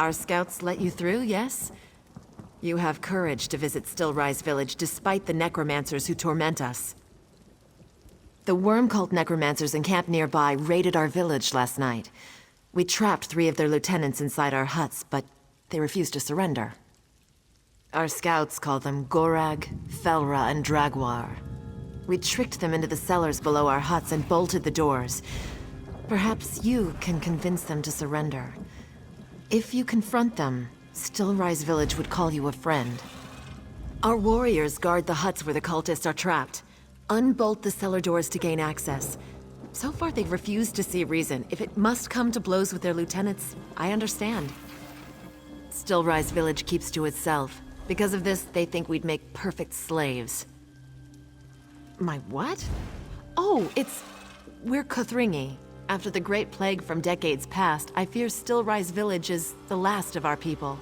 Our scouts let you through, yes? You have courage to visit Stillrise Village despite the necromancers who torment us. The worm cult necromancers encamped nearby raided our village last night. We trapped 3 of their lieutenants inside our huts, but they refused to surrender. Our scouts call them Gorag, Felra, and Dragwar. We tricked them into the cellars below our huts and bolted the doors. Perhaps you can convince them to surrender. If you confront them, Stillrise Village would call you a friend. Our warriors guard the huts where the cultists are trapped. Unbolt the cellar doors to gain access. So far, they've refused to see reason. If it must come to blows with their lieutenants, I understand. Stillrise Village keeps to itself. Because of this, they think we'd make perfect slaves. My what? Oh, we're Kothringi. After the Great Plague from decades past, I fear Stillrise Village is the last of our people.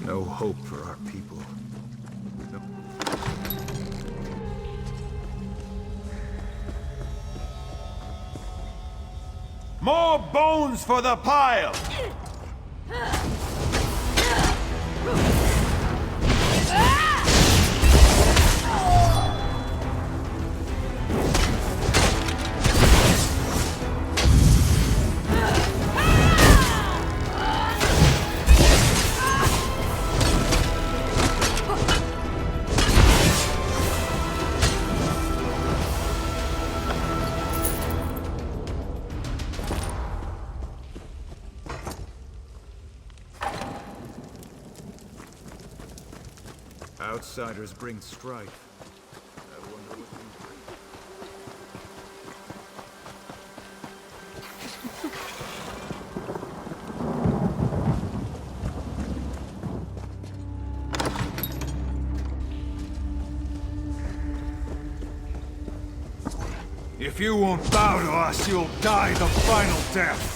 No hope for our people. No. More bones for the pile! Outsiders bring strife. I wonder what they... If you won't bow to us, you'll die the final death!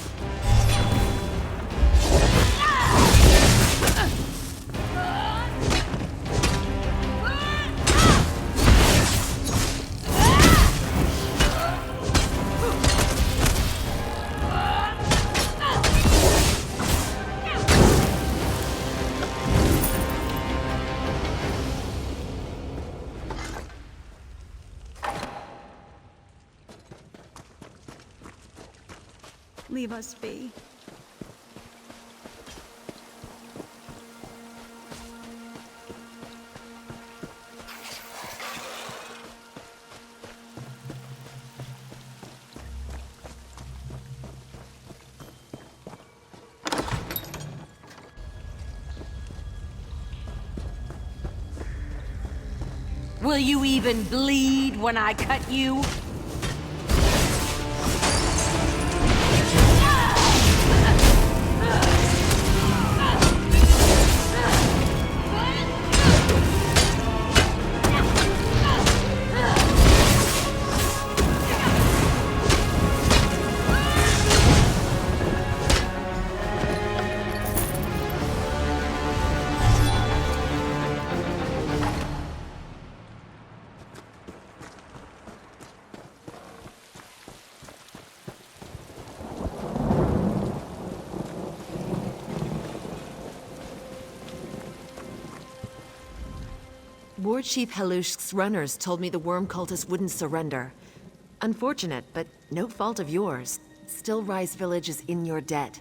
Leave us be. Will you even bleed when I cut you? War Chief Halushk's runners told me the worm cultists wouldn't surrender. Unfortunate, but no fault of yours. Stillrise Village is in your debt.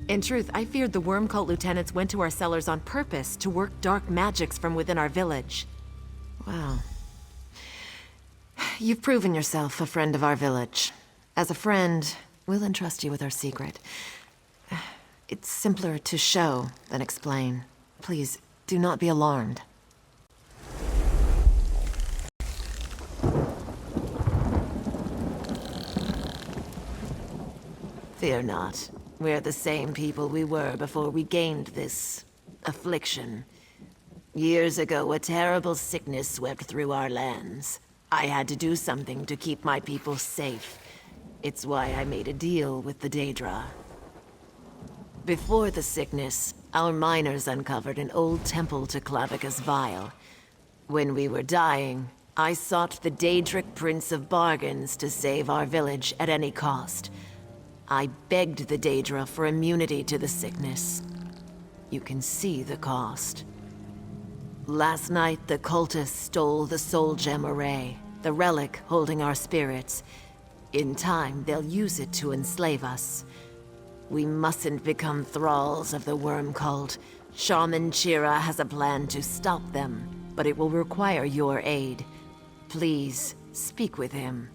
In truth, I feared the worm cult lieutenants went to our cellars on purpose to work dark magics from within our village. Wow. You've proven yourself a friend of our village. As a friend, we'll entrust you with our secret. It's simpler to show than explain. Please, do not be alarmed. Fear not. We're the same people we were before we gained this affliction. Years ago, a terrible sickness swept through our lands. I had to do something to keep my people safe. It's why I made a deal with the Daedra. Before the sickness, our miners uncovered an old temple to Clavicus Vile. When we were dying, I sought the Daedric Prince of Bargains to save our village at any cost. I begged the Daedra for immunity to the sickness. You can see the cost. Last night, the cultists stole the Soul Gem Array, the relic holding our spirits. In time, they'll use it to enslave us. We mustn't become thralls of the worm cult. Shaman Chira has a plan to stop them, but it will require your aid. Please, speak with him.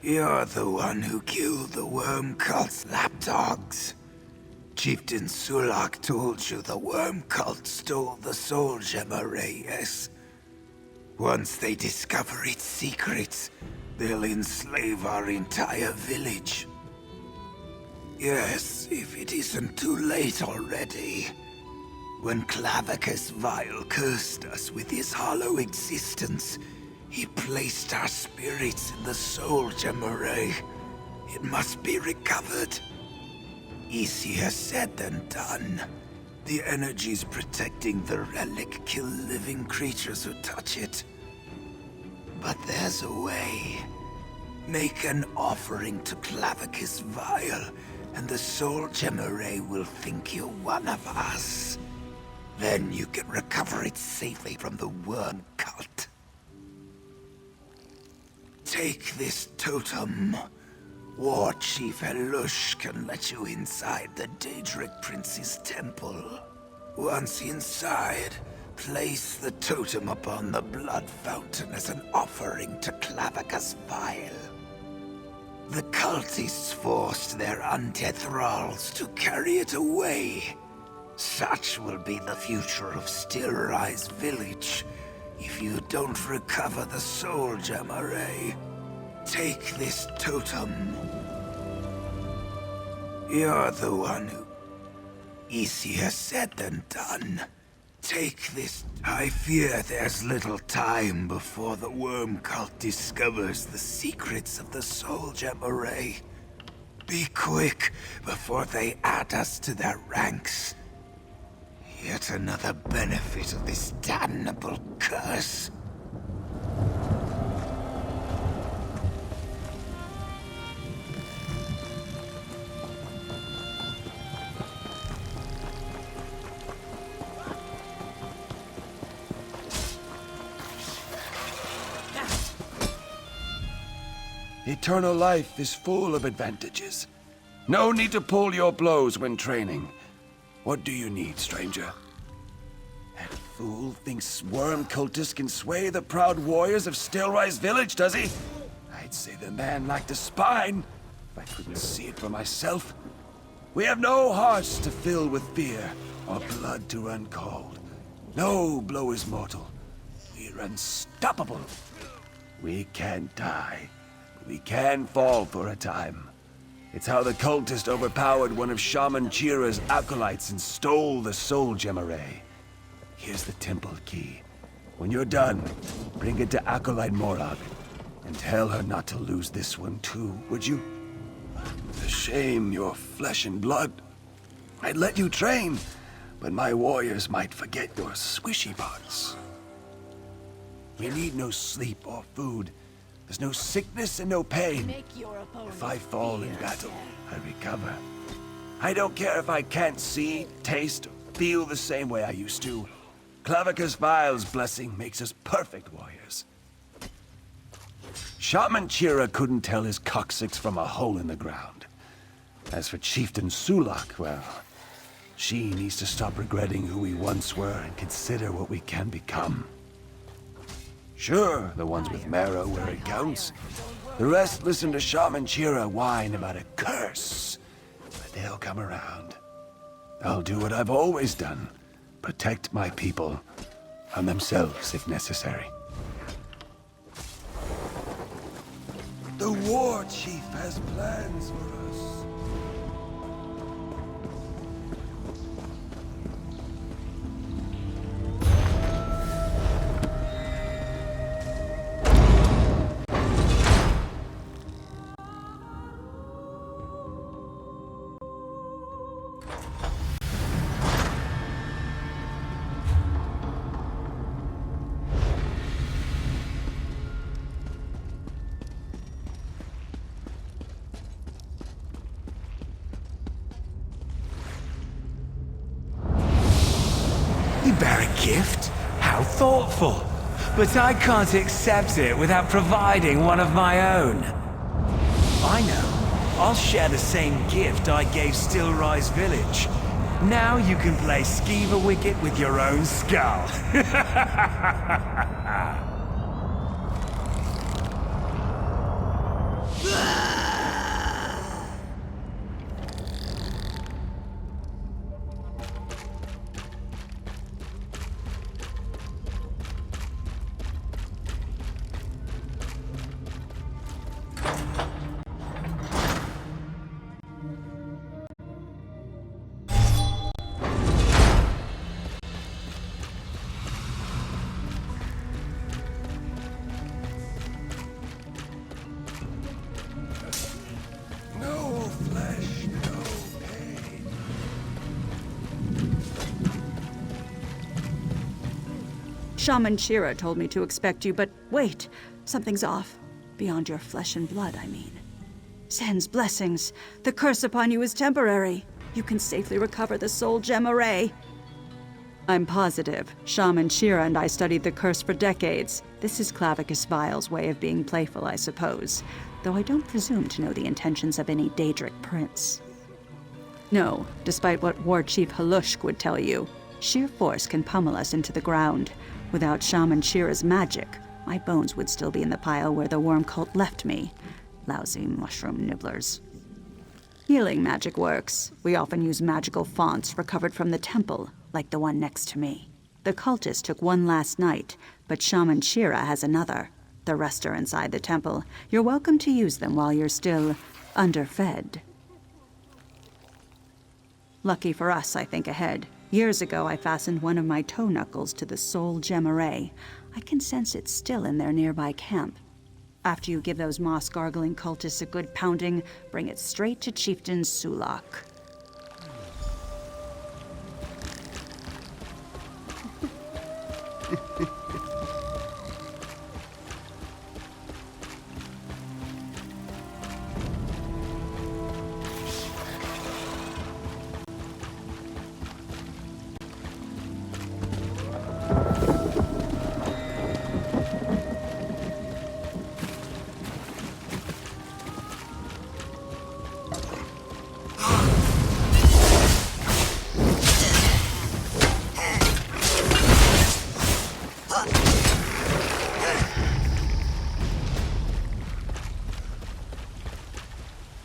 You're the one who killed the worm cult's lapdogs. Chieftain Sulak told you the worm cult stole the Soul Gem Array, yes? Once they discover its secrets, they'll enslave our entire village. Yes, if it isn't too late already. When Clavicus Vile cursed us with his hollow existence, he placed our spirits in the Soul Gem Array. It must be recovered. Easier said than done. The energies protecting the relic kill living creatures who touch it. But there's a way. Make an offering to Clavicus Vile, and the Soul Gem Array will think you're one of us. Then you can recover it safely from the worm cult. Take this totem. War Chief Elush can let you inside the Daedric Prince's temple. Once inside, place the totem upon the blood fountain as an offering to Clavicus Vile. The cultists forced their undead thralls to carry it away. Such will be the future of Still Rise Village if you don't recover the Soul Gem Array. Take this totem. You're the one who... Easier said than done. Take this... I fear there's little time before the worm cult discovers the secrets of the Soul Gem Array. Be quick before they add us to their ranks. Yet another benefit of this damnable curse. Eternal life is full of advantages. No need to pull your blows when training. What do you need, stranger? That fool thinks worm cultists can sway the proud warriors of Stillrise Village, does he? I'd say the man lacked a spine, if I couldn't see it for myself. We have no hearts to fill with fear, or blood to run cold. No blow is mortal. We're unstoppable. We can't die. We can fall for a time. It's how the cultist overpowered one of Shaman Chira's acolytes and stole the Soul Gem Array. Here's the temple key. When you're done, bring it to Acolyte Morag, and tell her not to lose this one too, would you? It's a shame you're flesh and blood. I'd let you train, but my warriors might forget your squishy parts. We need no sleep or food. There's no sickness and no pain. If I fall in battle, I recover. I don't care if I can't see, taste, or feel the same way I used to. Clavicus Vile's blessing makes us perfect warriors. Shaman Chira couldn't tell his coccyx from a hole in the ground. As for Chieftain Sulak, well, she needs to stop regretting who we once were and consider what we can become. Sure, the ones with marrow where it counts. The rest listen to Shaman Chira whine about a curse. But they'll come around. I'll do what I've always done. Protect my people. And themselves, if necessary. The War Chief has plans for us. gift? How thoughtful. But I can't accept it without providing one of my own. I know. I'll share the same gift I gave Stillrise Village. Now you can play Skeever Wicket with your own skull. No flesh, no pain. Shaman Shira told me to expect you, but wait. Something's off. Beyond your flesh and blood, I mean. Zen's blessings. The curse upon you is temporary. You can safely recover the soul gem array. I'm positive. Shaman Shira and I studied the curse for decades. This is Clavicus Vile's way of being playful, I suppose. Though I don't presume to know the intentions of any Daedric prince. No, despite what War Chief Halushk would tell you, sheer force can pummel us into the ground. Without Shaman Shira's magic, my bones would still be in the pile where the worm cult left me. Lousy mushroom nibblers. Healing magic works. We often use magical fonts recovered from the temple, like the one next to me. The cultist took one last night, but Shaman Shira has another. The rest are inside the temple. You're welcome to use them while you're still underfed. Lucky for us, I think ahead. Years ago, I fastened one of my toe knuckles to the soul gem array. I can sense it still in their nearby camp. After you give those moss-gargling cultists a good pounding, bring it straight to Chieftain Sulak.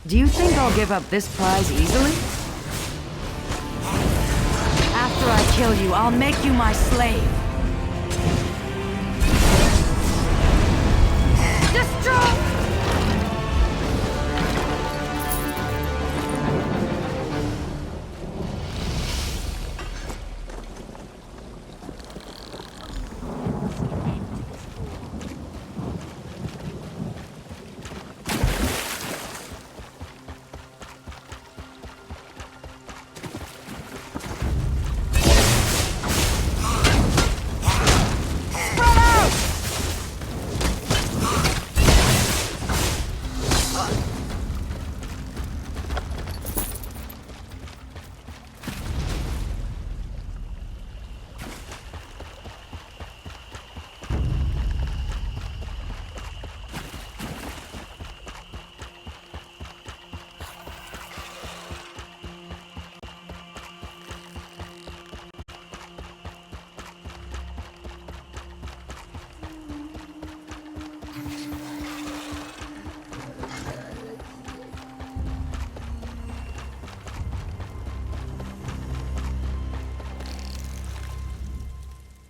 Do you think I'll give up this prize easily? After I kill you, I'll make you my slave. Destroy!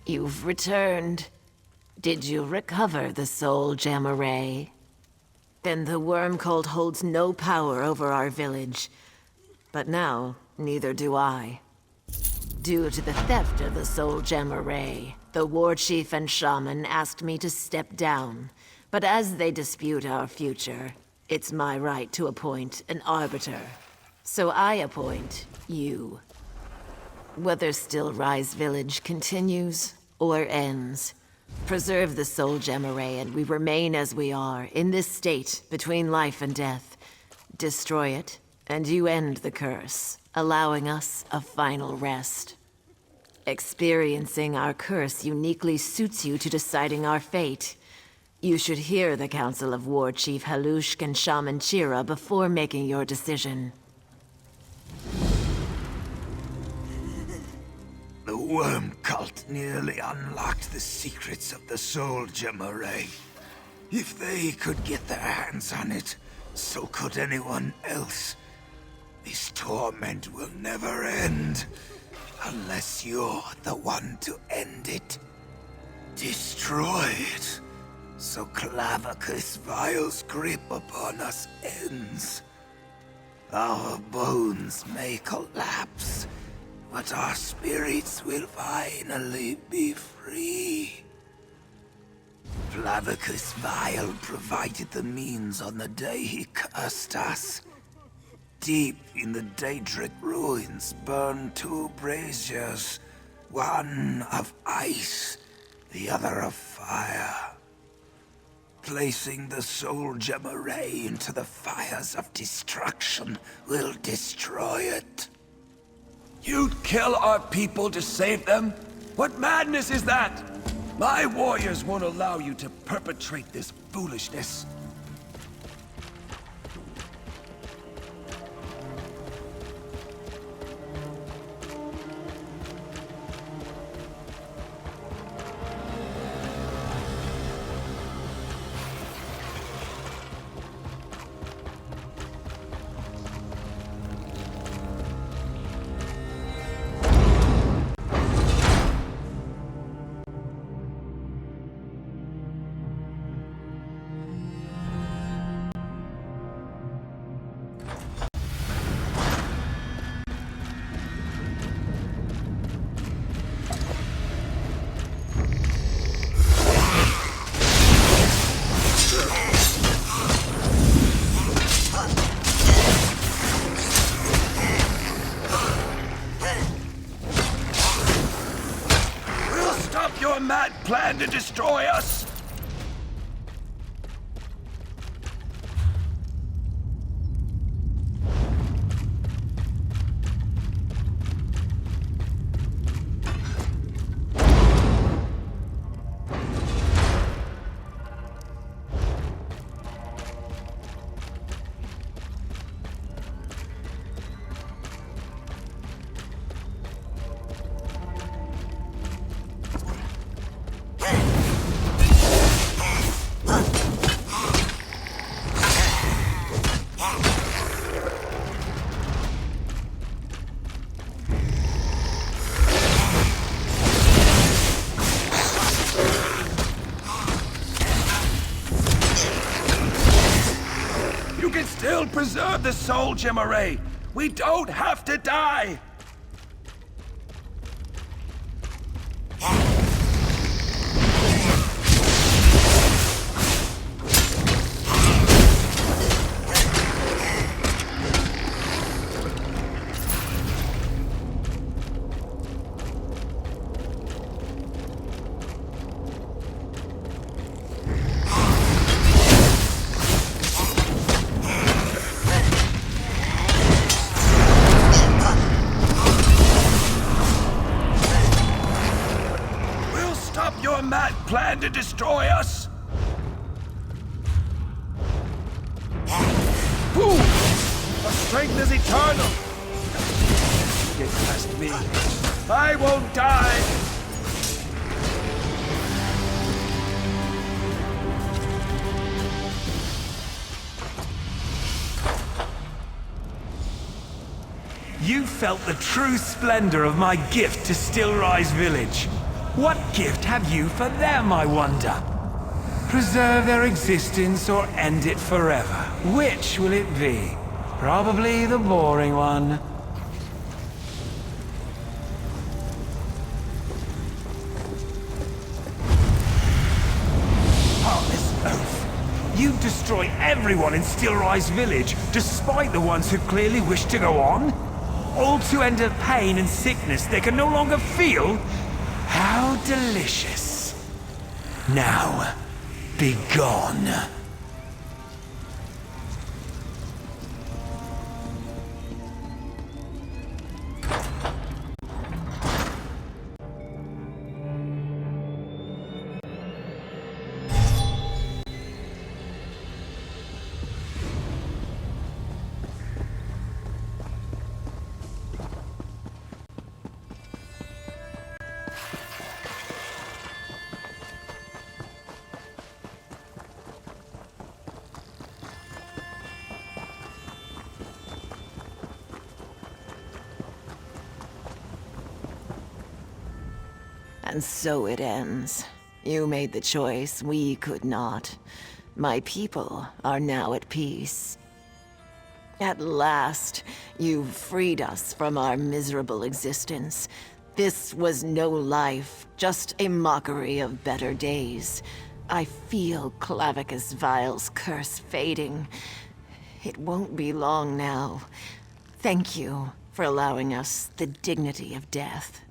You've returned. Did you recover the soul gem array? Then the worm cult holds no power over our village. But now, neither do I. Due to the theft of the soul gem array, the war chief and shaman asked me to step down. But as they dispute our future, it's my right to appoint an arbiter. So I appoint you. Whether Still Rise Village continues or ends, preserve the soul gem array and we remain as we are, in this state between life and death. Destroy it, and you end the curse, allowing us a final rest. Experiencing our curse uniquely suits you to deciding our fate. You should hear the Council of War Chief Halushk and Shaman Chira before making your decision. The worm cult nearly unlocked the secrets of the Soul Gem Array. If they could get their hands on it, so could anyone else. This torment will never end, unless you're the one to end it. Destroy it, so Clavicus Vile's grip upon us ends. Our bones may collapse, but our spirits will finally be free. Clavicus Vile provided the means on the day he cursed us. Deep in the Daedric ruins burn two braziers, one of ice, the other of fire. Placing the Soul Gem Array into the fires of destruction will destroy it. You'd kill our people to save them? What madness is that? My warriors won't allow you to perpetrate this foolishness. Your mad plan to destroy us? Still preserve the Soul Gem Array. We don't have to die. Your mad plan to destroy us? Boom! Our strength is eternal. Get past me. I won't die. You felt the true splendor of my gift to Stillrise Village. What gift have you for them, I wonder? Preserve their existence or end it forever? Which will it be? Probably the boring one. Heartless oaf. You destroy everyone in Stillrise Village, despite the ones who clearly wish to go on? All to end a pain and sickness they can no longer feel? How delicious. Now, be gone. And so it ends. You made the choice, we could not. My people are now at peace. At last, you've freed us from our miserable existence. This was no life, just a mockery of better days. I feel Clavicus Vile's curse fading. It won't be long now. Thank you for allowing us the dignity of death.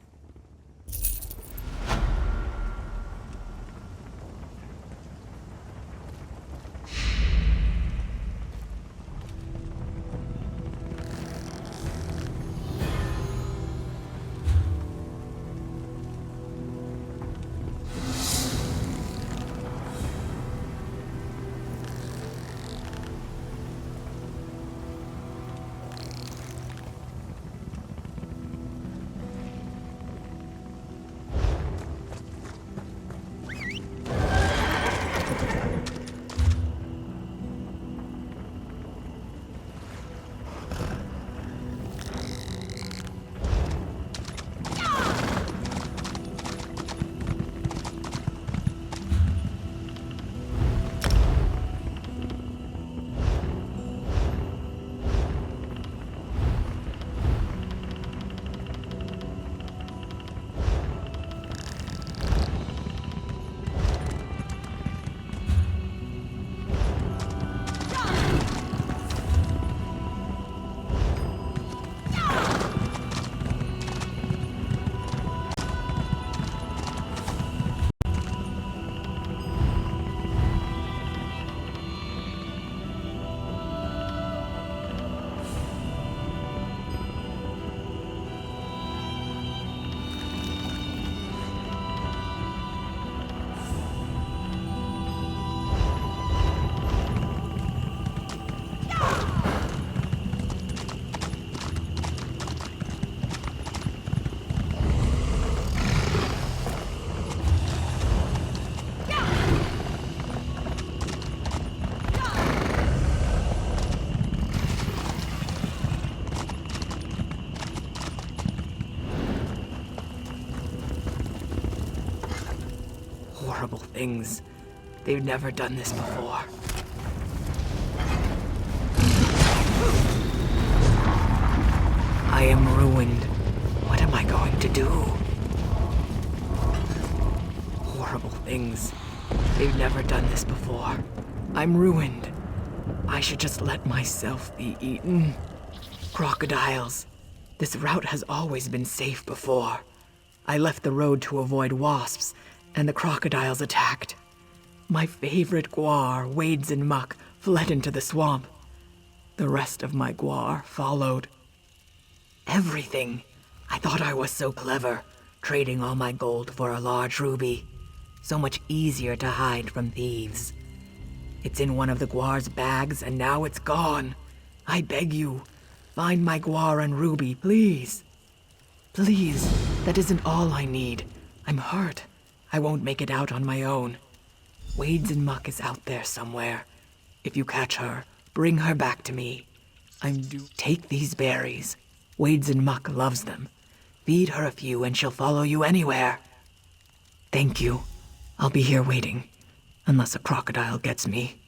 Horrible things. They've never done this before. I am ruined. What am I going to do? Horrible things. They've never done this before. I'm ruined. I should just let myself be eaten. Crocodiles. This route has always been safe before. I left the road to avoid wasps, and the crocodiles attacked. My favorite guar, wades in muck, fled into the swamp. The rest of my guar followed. Everything. I thought I was so clever, trading all my gold for a large ruby. So much easier to hide from thieves. It's in one of the guar's bags, and now it's gone. I beg you, find my guar and ruby, please. Please, that isn't all I need. I'm hurt. I won't make it out on my own. Wades and Muck is out there somewhere. If you catch her, bring her back to me. Take these berries. Wades and Muck loves them. Feed her a few and she'll follow you anywhere. Thank you. I'll be here waiting. Unless a crocodile gets me.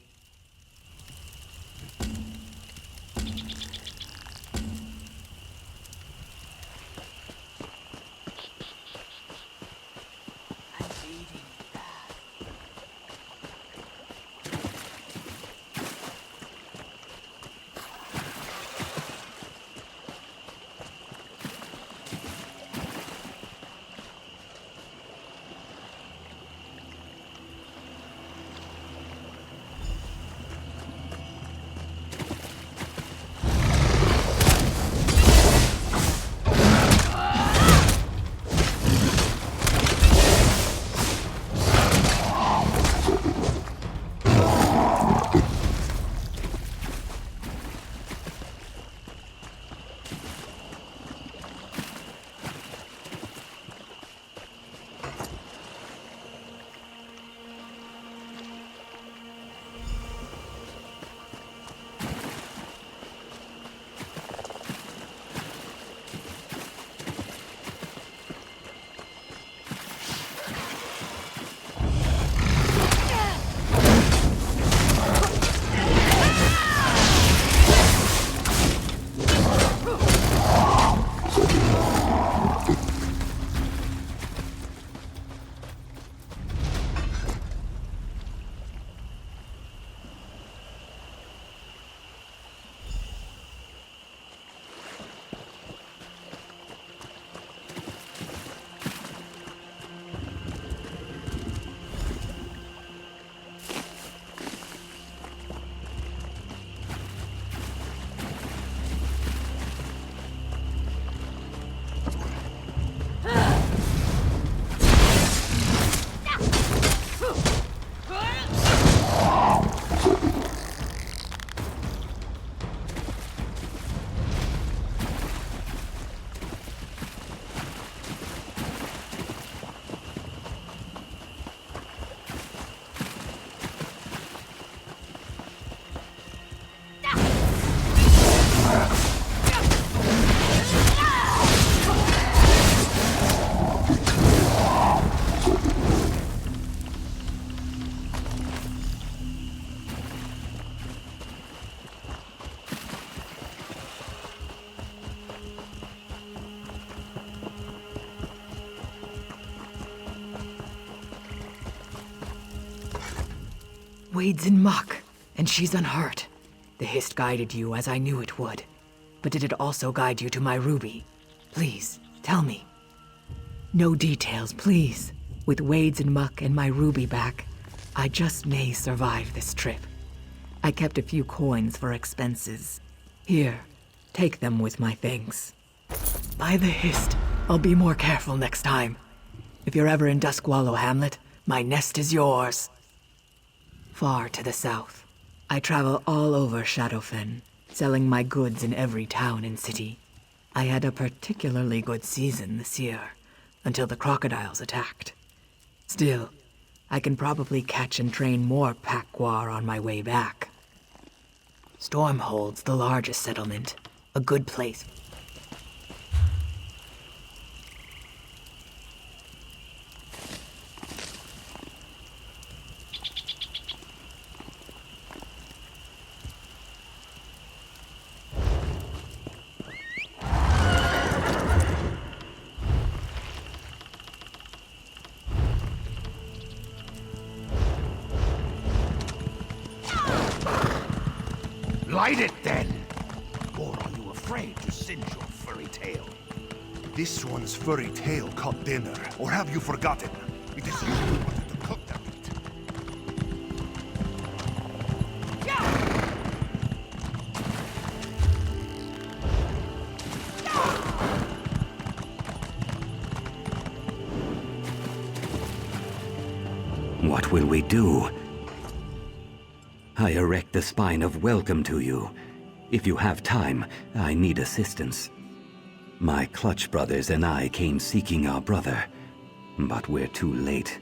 Wade's in muck, and she's unhurt. The Hist guided you as I knew it would. But did it also guide you to my ruby? Please, tell me. No details, please. With Wade's in muck and my ruby back, I just may survive this trip. I kept a few coins for expenses. Here, take them with my things. By the Hist, I'll be more careful next time. If you're ever in Duskwallow Hamlet, my nest is yours. Far to the south, I travel all over Shadowfen, selling my goods in every town and city. I had a particularly good season this year, until the crocodiles attacked. Still, I can probably catch and train more Pakwar on my way back. Stormhold's the largest settlement, a good place. Light it then! Or are you afraid to singe your furry tail? This one's furry tail caught dinner, or have you forgotten? It is you who wanted to cook that meat. What will we do? I erect the spine of welcome to you. If you have time, I need assistance. My Clutch brothers and I came seeking our brother, but we're too late.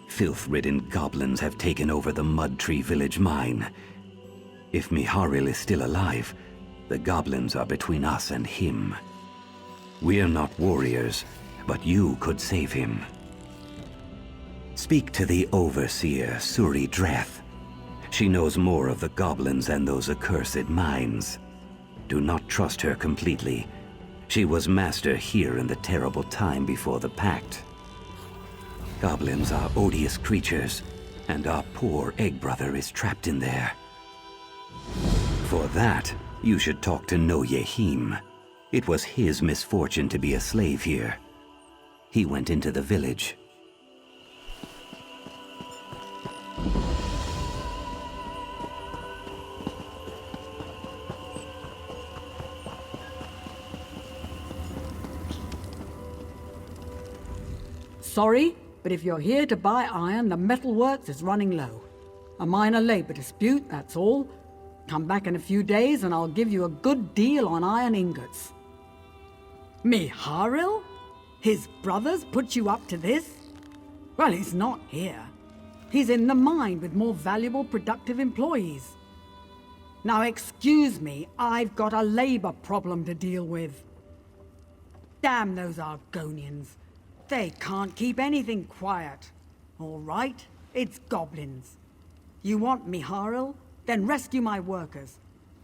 Filth-ridden goblins have taken over the Mud Tree Village mine. If Miharil is still alive, the goblins are between us and him. We're not warriors, but you could save him. Speak to the Overseer, Suri Dreth. She knows more of the goblins than those accursed mines. Do not trust her completely. She was master here in the terrible time before the Pact. Goblins are odious creatures, and our poor egg brother is trapped in there. For that, you should talk to No Yehim. It was his misfortune to be a slave here. He went into the village. Sorry, but if you're here to buy iron, the metalworks is running low. A minor labor dispute, that's all. Come back in a few days and I'll give you a good deal on iron ingots. Miharil? His brothers put you up to this? Well, he's not here. He's in the mine with more valuable, productive employees. Now excuse me, I've got a labor problem to deal with. Damn those Argonians. They can't keep anything quiet. All right, it's goblins. You want Miharil? Then rescue my workers.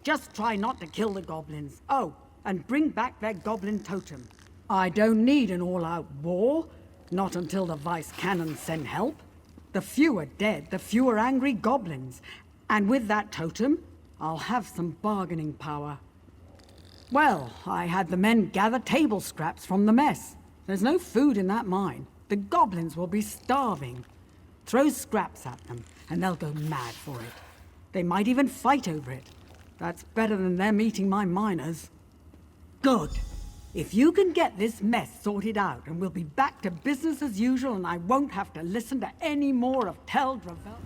Just try not to kill the goblins. Oh, and bring back their goblin totem. I don't need an all-out war. Not until the Vice Cannons send help. The fewer dead, the fewer angry goblins. And with that totem, I'll have some bargaining power. Well, I had the men gather table scraps from the mess. There's no food in that mine. The goblins will be starving. Throw scraps at them, and they'll go mad for it. They might even fight over it. That's better than them eating my miners. Good. If you can get this mess sorted out, and we'll be back to business as usual, and I won't have to listen to any more of Tel Dravel.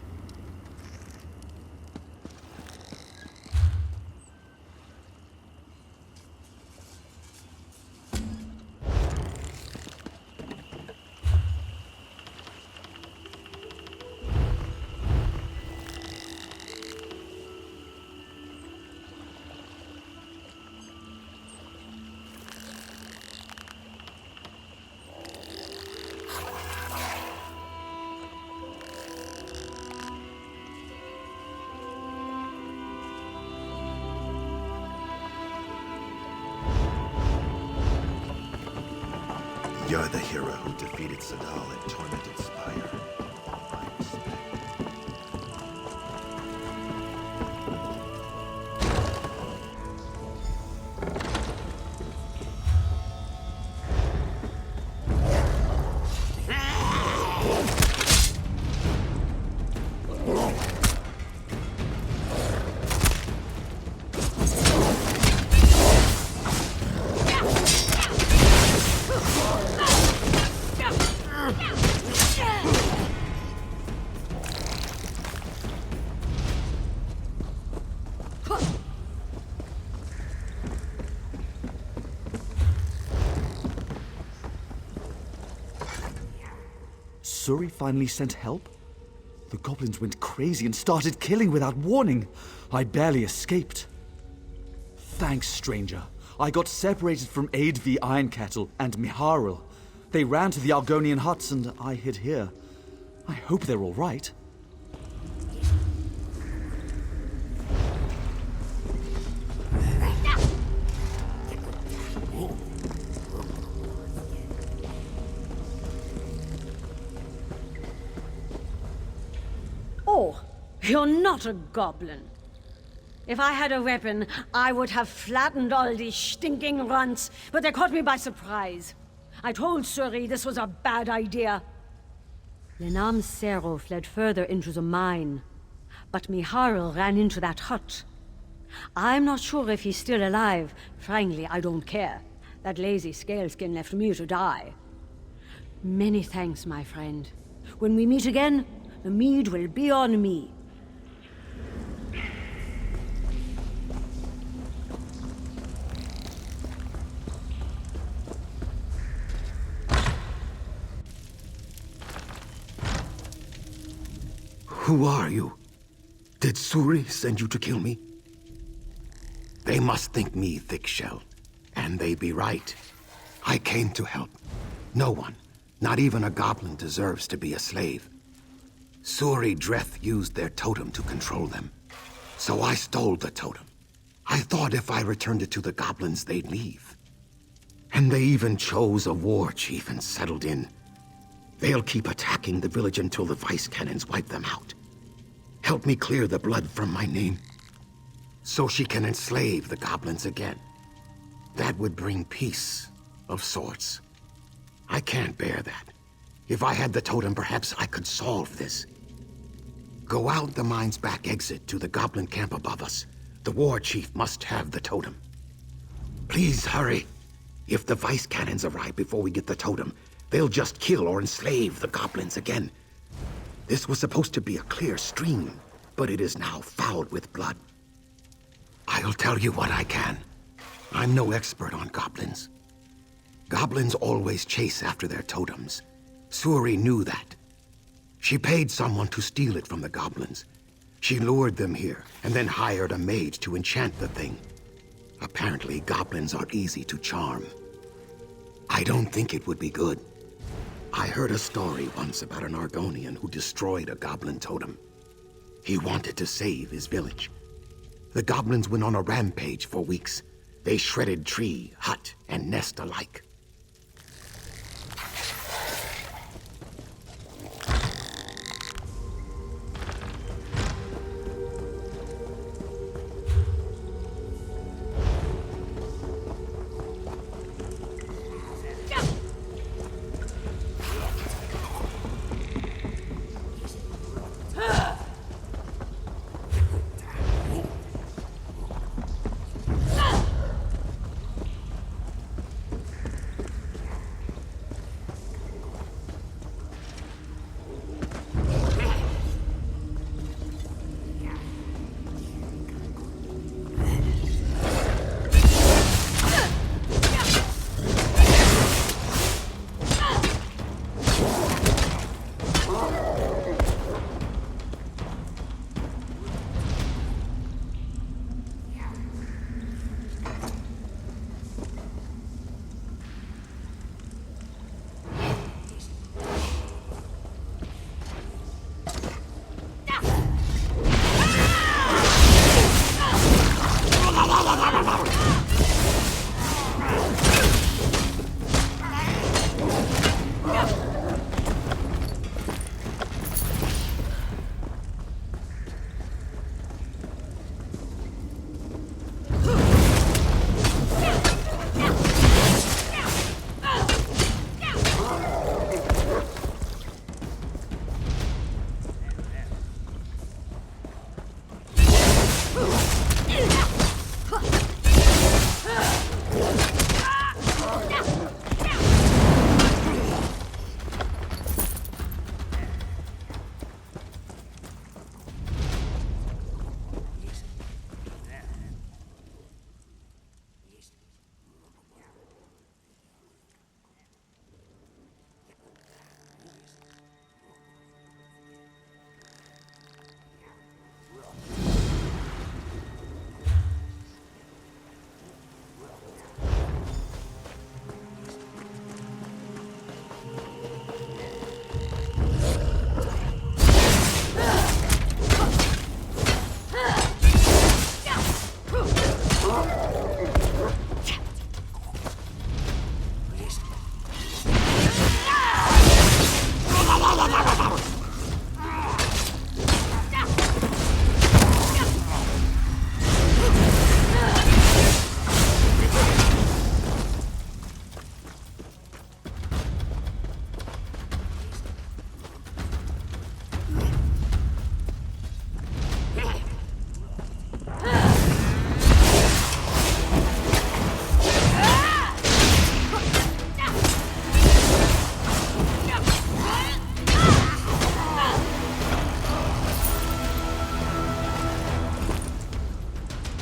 You're the hero who defeated Sadal at Tormented Spire. I respect. Suri finally sent help? The goblins went crazy and started killing without warning. I barely escaped. Thanks, stranger. I got separated from Aid the Iron Kettle and Miharil. They ran to the Argonian huts and I hid here. I hope they're all right. Oh, you're not a goblin. If I had a weapon, I would have flattened all these stinking runts, but they caught me by surprise. I told Suri this was a bad idea. Lenam Sero fled further into the mine, but Miharil ran into that hut. I'm not sure if he's still alive. Frankly, I don't care. That lazy scaleskin left me to die. Many thanks, my friend. When we meet again, the mead will be on me. Who are you? Did Suri send you to kill me? They must think me thick-shelled, and they be right. I came to help. No one, not even a goblin, deserves to be a slave. Suri Dreth used their totem to control them. So I stole the totem. I thought if I returned it to the goblins, they'd leave. And they even chose a war chief and settled in. They'll keep attacking the village until the vice cannons wipe them out. Help me clear the blood from my name, so she can enslave the goblins again. That would bring peace, of sorts. I can't bear that. If I had the totem, perhaps I could solve this. Go out the mine's back exit to the goblin camp above us. The war chief must have the totem. Please hurry. If the vice cannons arrive before we get the totem, they'll just kill or enslave the goblins again. This was supposed to be a clear stream, but it is now fouled with blood. I'll tell you what I can. I'm no expert on goblins. Goblins always chase after their totems. Suri knew that. She paid someone to steal it from the goblins. She lured them here, and then hired a mage to enchant the thing. Apparently, goblins are easy to charm. I don't think it would be good. I heard a story once about an Argonian who destroyed a goblin totem. He wanted to save his village. The goblins went on a rampage for weeks. They shredded tree, hut, and nest alike.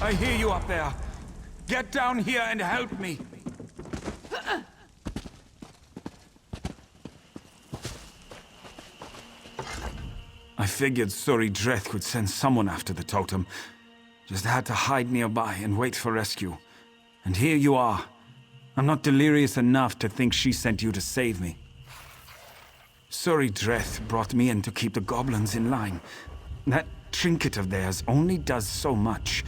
I hear you up there. Get down here and help me. I figured Suri Dreth would send someone after the totem. Just had to hide nearby and wait for rescue. And here you are. I'm not delirious enough to think she sent you to save me. Suri Dreth brought me in to keep the goblins in line. That trinket of theirs only does so much.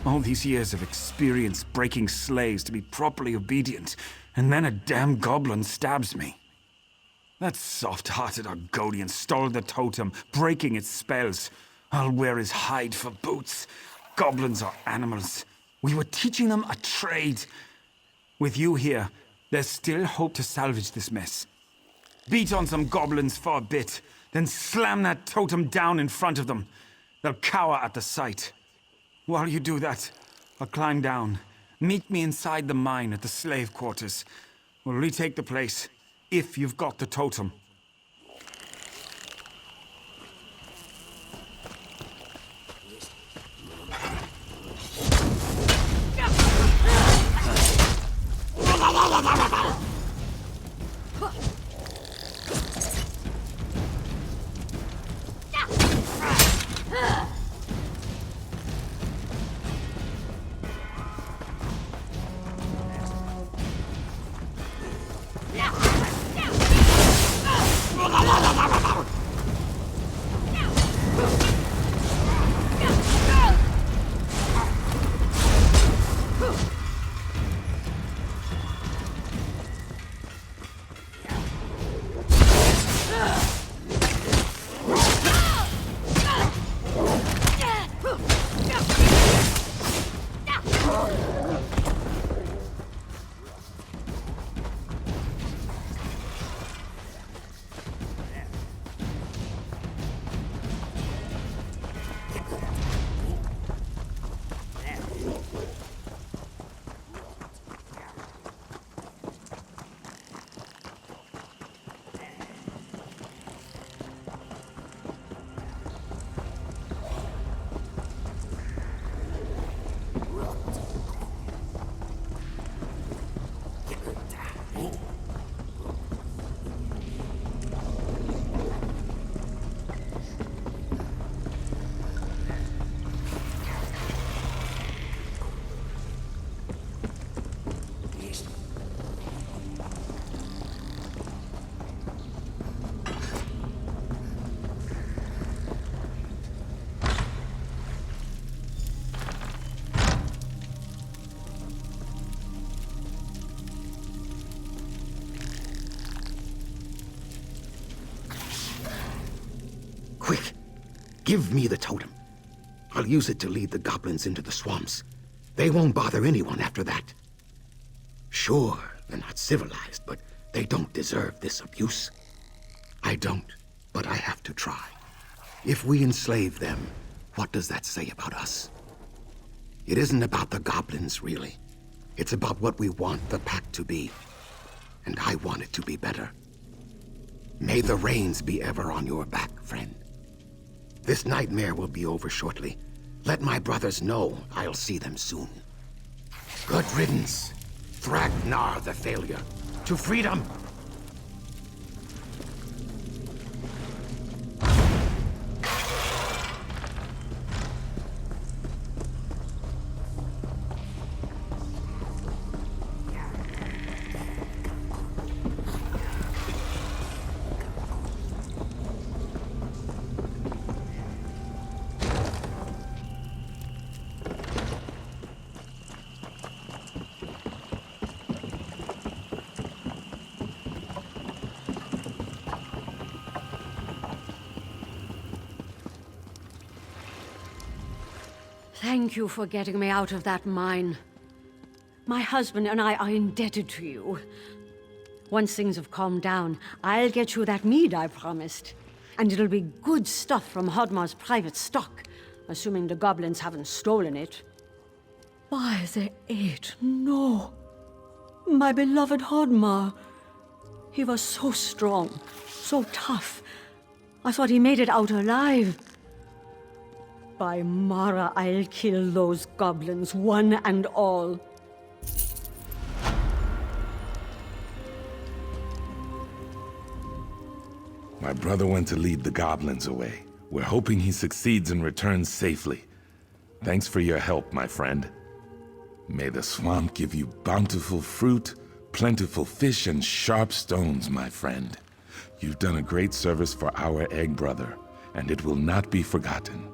All these years of experience breaking slaves to be properly obedient, and then a damn goblin stabs me. That soft-hearted Argonian stole the totem, breaking its spells. I'll wear his hide for boots. Goblins are animals. We were teaching them a trade. With you here, there's still hope to salvage this mess. Beat on some goblins for a bit, then slam that totem down in front of them. They'll cower at the sight. While you do that, I'll climb down. Meet me inside the mine at the slave quarters. We'll retake the place, if you've got the totem. Quick! Give me the totem. I'll use it to lead the goblins into the swamps. They won't bother anyone after that. Sure, they're not civilized, but they don't deserve this abuse. I don't, but I have to try. If we enslave them, what does that say about us? It isn't about the goblins, really. It's about what we want the pact to be. And I want it to be better. May the rains be ever on your back, friend. This nightmare will be over shortly. Let my brothers know I'll see them soon. Good riddance, Thragnar the Failure. To freedom! Thank you for getting me out of that mine. My husband and I are indebted to you. Once things have calmed down, I'll get you that mead I promised. And it'll be good stuff from Hodmar's private stock, assuming the goblins haven't stolen it. By the eight, no. My beloved Hodmar. He was so strong, so tough. I thought he made it out alive. By Mara, I'll kill those goblins, one and all. My brother went to lead the goblins away. We're hoping he succeeds and returns safely. Thanks for your help, my friend. May the swamp give you bountiful fruit, plentiful fish, and sharp stones, my friend. You've done a great service for our egg brother, and it will not be forgotten.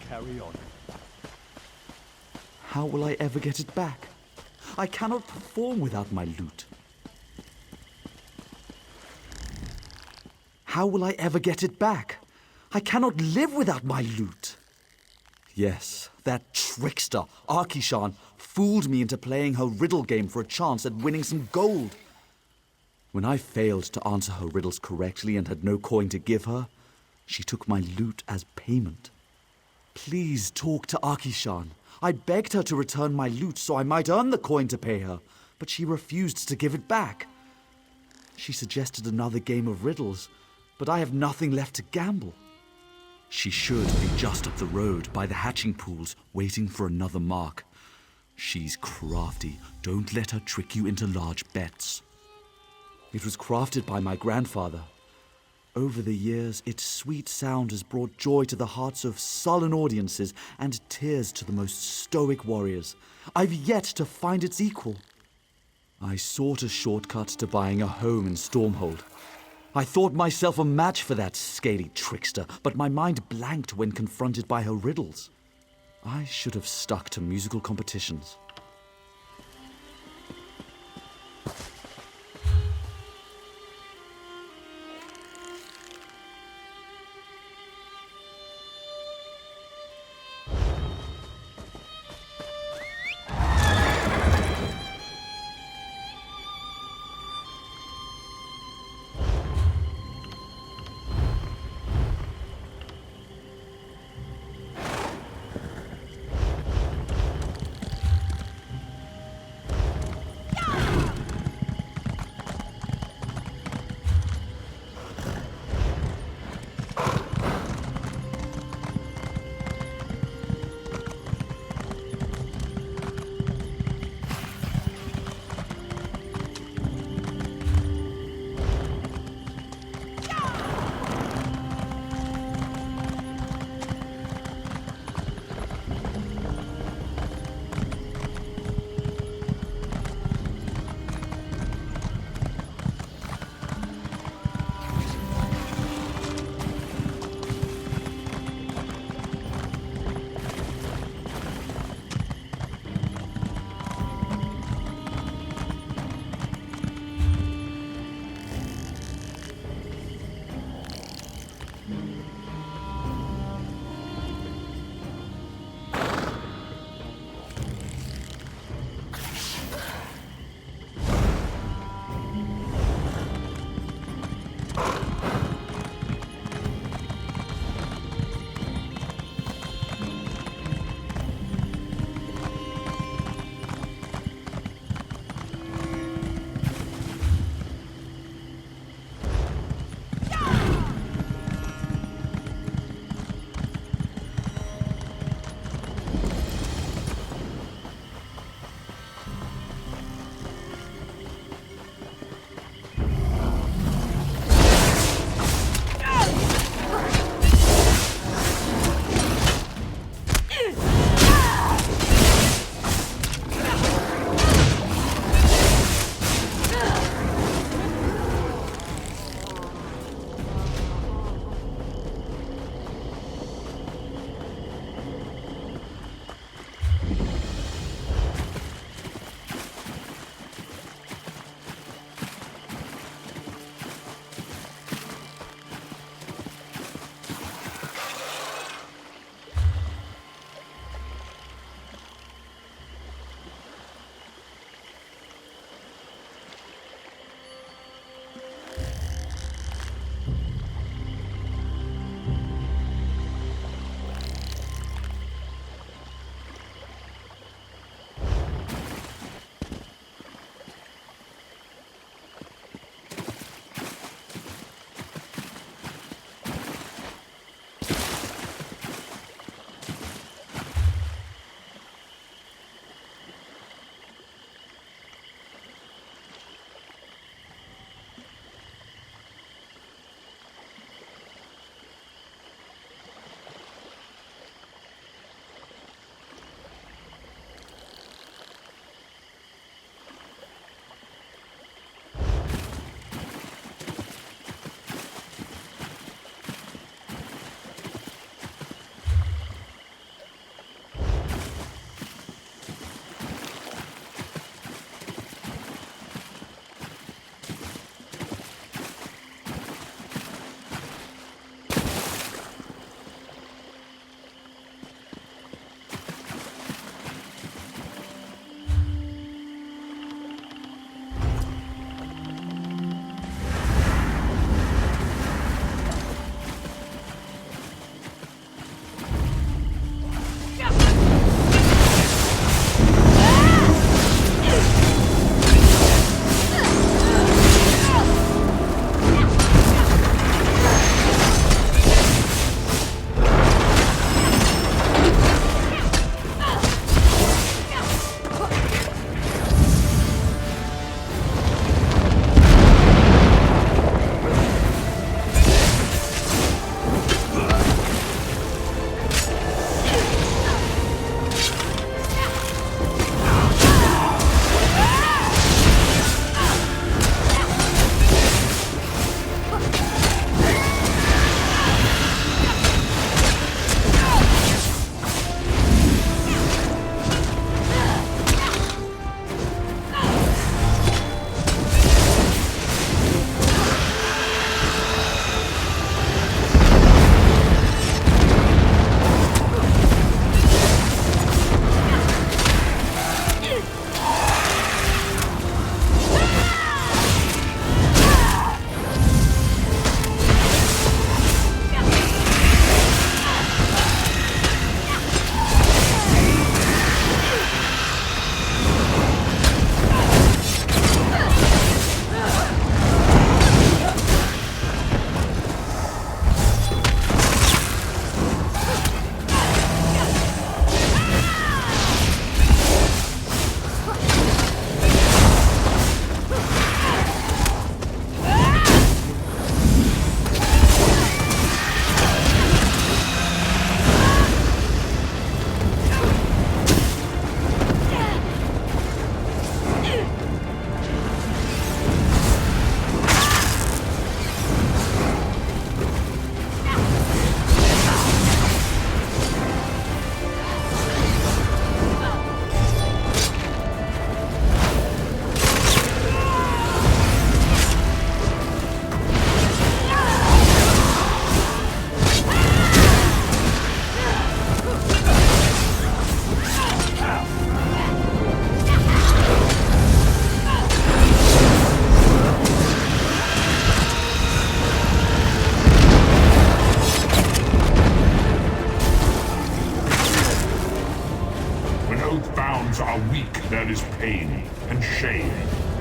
Carry on. How will I ever get it back? I cannot perform without my loot. How will I ever get it back? I cannot live without my loot. Yes, that trickster, Arkishan, fooled me into playing her riddle game for a chance at winning some gold. When I failed to answer her riddles correctly and had no coin to give her, she took my loot as payment. Please talk to Arkishan. I begged her to return my loot so I might earn the coin to pay her, but she refused to give it back. She suggested another game of riddles, but I have nothing left to gamble. She should be just up the road by the hatching pools, waiting for another mark. She's crafty. Don't let her trick you into large bets. It was crafted by my grandfather. Over the years, its sweet sound has brought joy to the hearts of sullen audiences and tears to the most stoic warriors. I've yet to find its equal. I sought a shortcut to buying a home in Stormhold. I thought myself a match for that scaly trickster, but my mind blanked when confronted by her riddles. I should have stuck to musical competitions.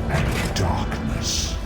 and darkness.